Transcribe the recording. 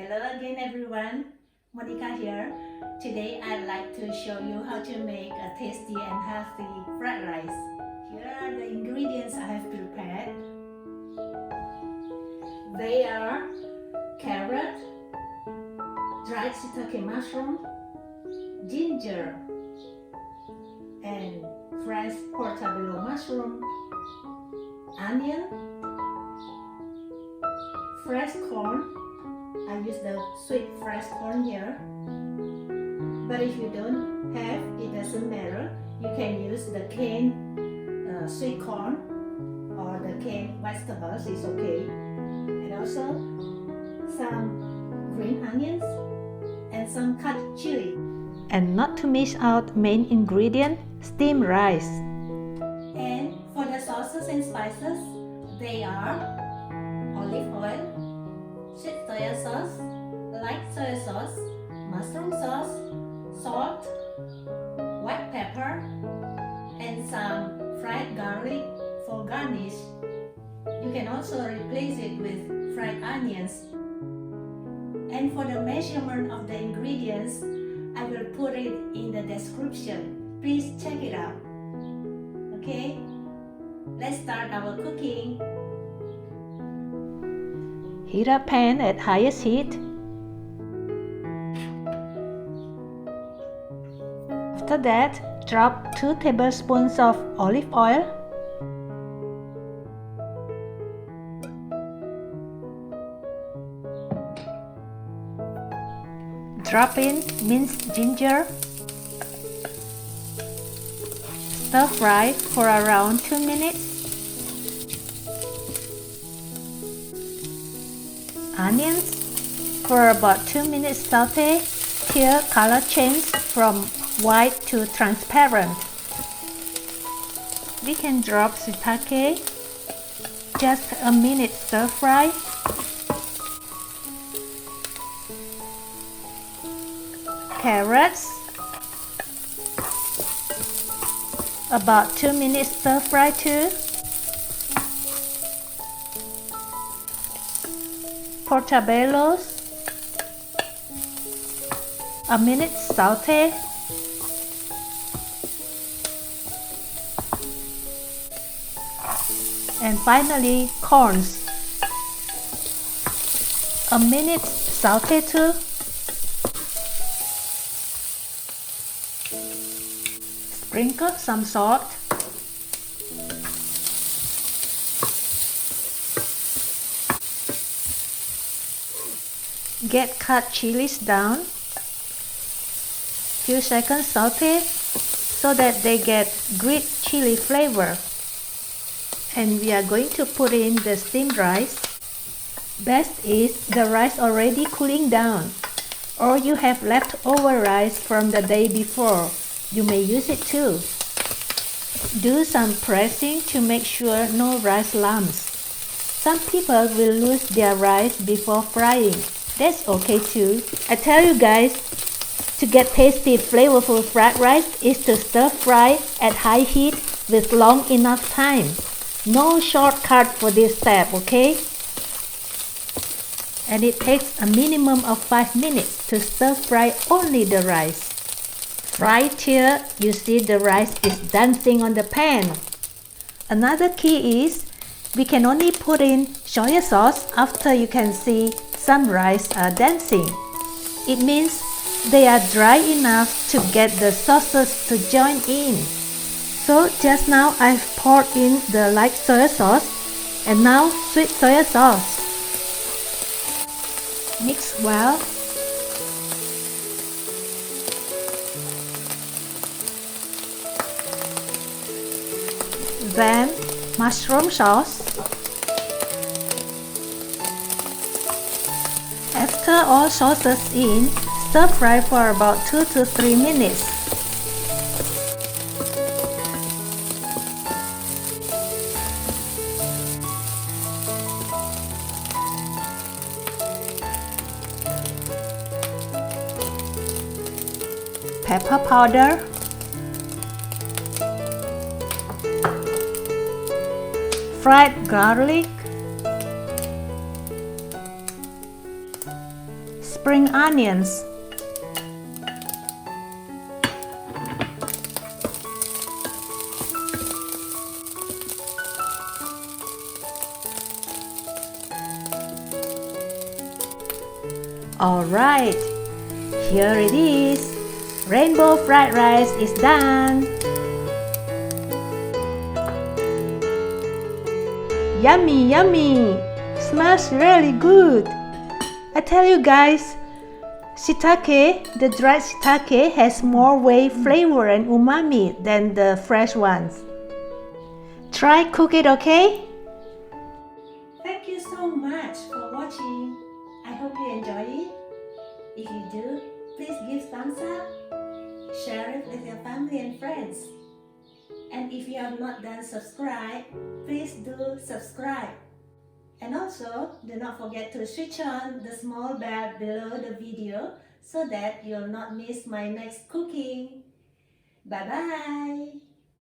Hello again everyone, Monica here. Today I'd like to show you how to make a tasty and healthy fried rice. Here are the ingredients I have prepared. They are carrot, dried shitake mushroom, ginger, and fresh portobello mushroom, onion, fresh corn. I use the sweet fresh corn here, but if you don't have, it doesn't matter. You can use the canned sweet corn or the canned vegetables, it's okay. And also some green onions and some cut chili. And not to miss out main ingredient, steamed rice. And for the sauces and spices, they are olive oil, sweet soya sauce, light soya sauce, mushroom sauce, salt, white pepper, and some fried garlic for garnish. You can also replace it with fried onions. And for the measurement of the ingredients, I will put it in the description. Please check it out. Okay, let's start our cooking. Heat a pan at highest heat. After that, drop 2 tablespoons of olive oil. Drop in minced ginger. Stir fry for around 2 minutes. Onions for about 2 minutes saute till color change from white to transparent. We can drop shitake. Just a minute stir fry. Carrots. About 2 minutes stir fry too. Portobellos, a minute saute. And finally corns, a minute saute too. Sprinkle some salt. Get cut chillies down. Few seconds saute so that they get great chili flavor. And we are going to put in the steamed rice. Best is the rice already cooling down, or you have leftover rice from the day before. You may use it too. Do some pressing to make sure no rice lumps. Some people will lose their rice before frying. That's okay too. I tell you guys, to get tasty, flavorful fried rice is to stir fry at high heat with long enough time. No shortcut for this step, okay? And it takes a minimum of 5 minutes to stir fry only the rice. Fry till you see the rice is dancing on the pan. Another key is we can only put in soya sauce after you can see some rice are dancing. It means they are dry enough to get the sauces to join in. So just now I've poured in the light soya sauce and now sweet soya sauce. Mix well. Then mushroom sauce. After all sauces in, stir fry for about 2 to 3 minutes. Pepper powder, fried garlic, spring onions. Alright, here it is. Rainbow fried rice is done. Yummy, yummy! Smells really good. I tell you guys, shitake, the dried shitake has more weight, flavor and umami than the fresh ones. Try cook it, okay? Thank you so much for watching. I hope you enjoy it. If you do, please give thumbs up, share it with your family and friends. And if you have not done subscribe, please do subscribe. And also, do not forget to switch on the small bell below the video so that you'll not miss my next cooking. Bye bye!